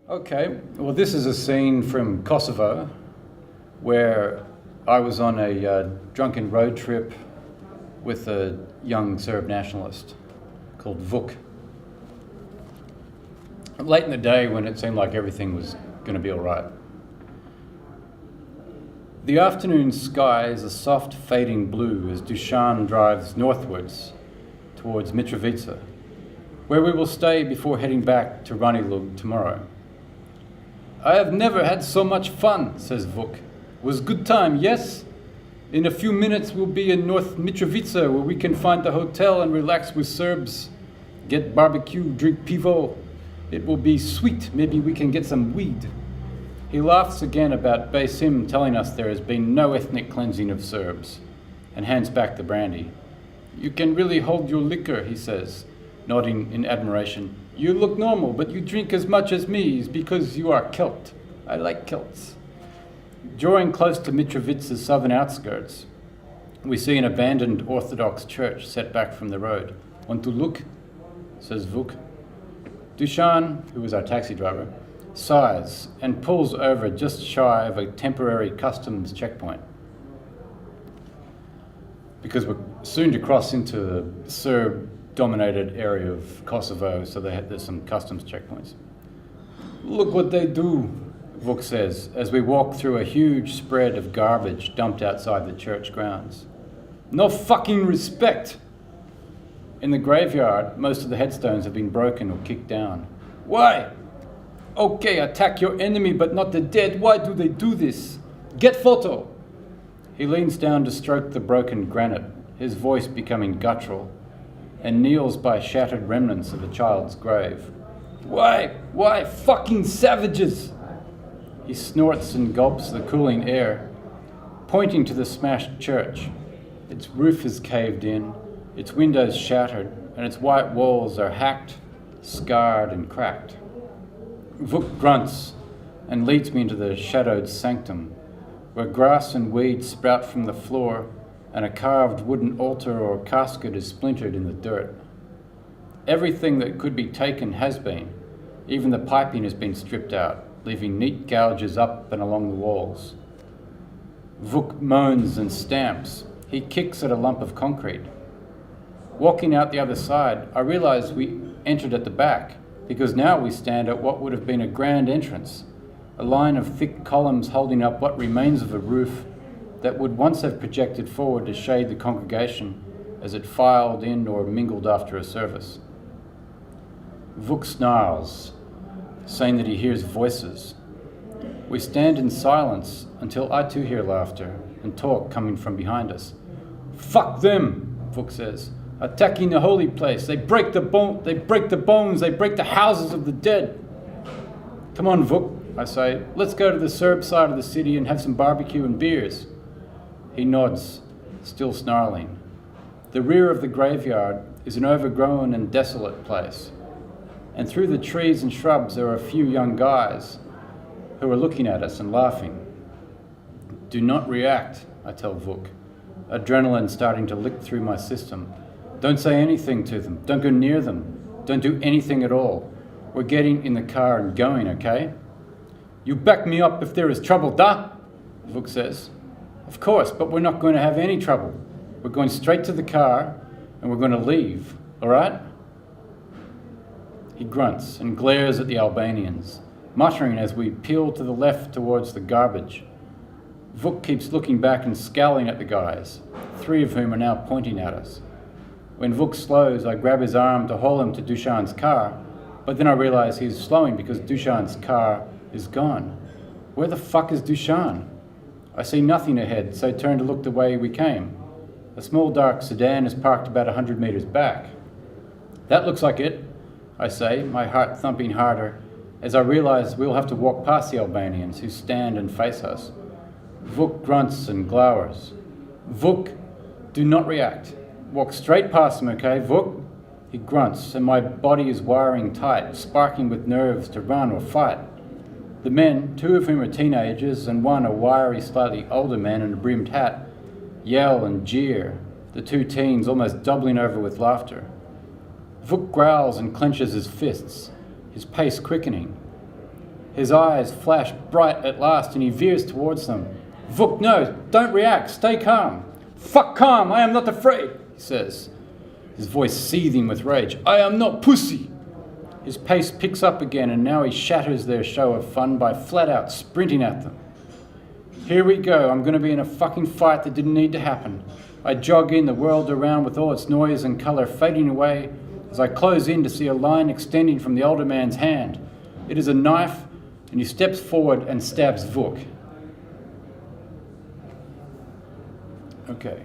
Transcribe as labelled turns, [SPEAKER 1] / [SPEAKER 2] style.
[SPEAKER 1] Okay, well, this is a scene from Kosovo where I was on a drunken road trip with a young Serb nationalist called Vuk. Late in the day when it seemed like everything was going to be all right. The afternoon sky is a soft fading blue as Dusan drives northwards towards Mitrovica, where we will stay before heading back to Ranilug tomorrow. I have never had so much fun, says Vuk. Was good time, yes? In a few minutes we'll be in North Mitrovica where we can find a hotel and relax with Serbs. Get barbecue, drink pivo. It will be sweet, maybe we can get some weed. He laughs again about Basim telling us there has been no ethnic cleansing of Serbs, and hands back the brandy. You can really hold your liquor, he says, nodding in admiration. You look normal, but you drink as much as me because you are Celt. I like Celts. Drawing close to Mitrovica's southern outskirts, we see an abandoned Orthodox church set back from the road. Want to look? Says Vuk. Dusan, who was our taxi driver, sighs and pulls over just shy of a temporary customs checkpoint. Because we're soon to cross into the Serb-dominated area of Kosovo, so there's some customs checkpoints. Look what they do, Vuk says, as we walk through a huge spread of garbage dumped outside the church grounds. No fucking respect! In the graveyard, most of the headstones have been broken or kicked down. Why? Okay, attack your enemy but not the dead. Why do they do this? Get photo! He leans down to stroke the broken granite, his voice becoming guttural, and kneels by shattered remnants of a child's grave. Why? Why? Fucking savages! He snorts and gulps the cooling air, pointing to the smashed church. Its roof is caved in, its windows shattered, and its white walls are hacked, scarred, and cracked. Vuk grunts and leads me into the shadowed sanctum, where grass and weeds sprout from the floor and a carved wooden altar or casket is splintered in the dirt. Everything that could be taken has been. Even the piping has been stripped out, leaving neat gouges up and along the walls. Vuk moans and stamps. He kicks at a lump of concrete. Walking out the other side, I realize we entered at the back, because now we stand at what would have been a grand entrance, a line of thick columns holding up what remains of a roof that would once have projected forward to shade the congregation as it filed in or mingled after a service. Vuk snarls, saying that he hears voices. We stand in silence until I too hear laughter and talk coming from behind us. Fuck them, Vuk says. Attacking the holy place. They break the bones, they break the houses of the dead. Come on, Vuk, I say. Let's go to the Serb side of the city and have some barbecue and beers. He nods, still snarling. The rear of the graveyard is an overgrown and desolate place, and through the trees and shrubs there are a few young guys who are looking at us and laughing. Do not react, I tell Vuk, adrenaline starting to lick through my system. Don't say anything to them. Don't go near them. Don't do anything at all. We're getting in the car and going, okay? You back me up if there is trouble, da? Vuk says. Of course, but we're not going to have any trouble. We're going straight to the car and we're going to leave, all right? He grunts and glares at the Albanians, muttering as we peel to the left towards the garbage. Vuk keeps looking back and scowling at the guys, 3 of whom are now pointing at us. When Vuk slows, I grab his arm to haul him to Dusan's car, but then I realize he's slowing because Dusan's car is gone. Where the fuck is Dusan? I see nothing ahead, so turn to look the way we came. A small dark sedan is parked about 100 meters back. That looks like it, I say, my heart thumping harder, as I realize we'll have to walk past the Albanians who stand and face us. Vuk grunts and glowers. Vuk, do not react. Walk straight past him, okay, Vuk? He grunts, and my body is wiring tight, sparking with nerves to run or fight. The men, 2 of whom are teenagers and 1 a wiry, slightly older man in a brimmed hat, yell and jeer, the 2 teens almost doubling over with laughter. Vuk growls and clenches his fists, his pace quickening. His eyes flash bright at last and he veers towards them. Vuk, no, don't react, stay calm. Fuck calm, I am not afraid, he says, his voice seething with rage. I am not pussy. His pace picks up again and now he shatters their show of fun by flat out sprinting at them. Here we go, I'm going to be in a fucking fight that didn't need to happen. I jog in, the world around with all its noise and colour fading away as I close in to see a line extending from the older man's hand. It is a knife, and he steps forward and stabs Vuk. Okay.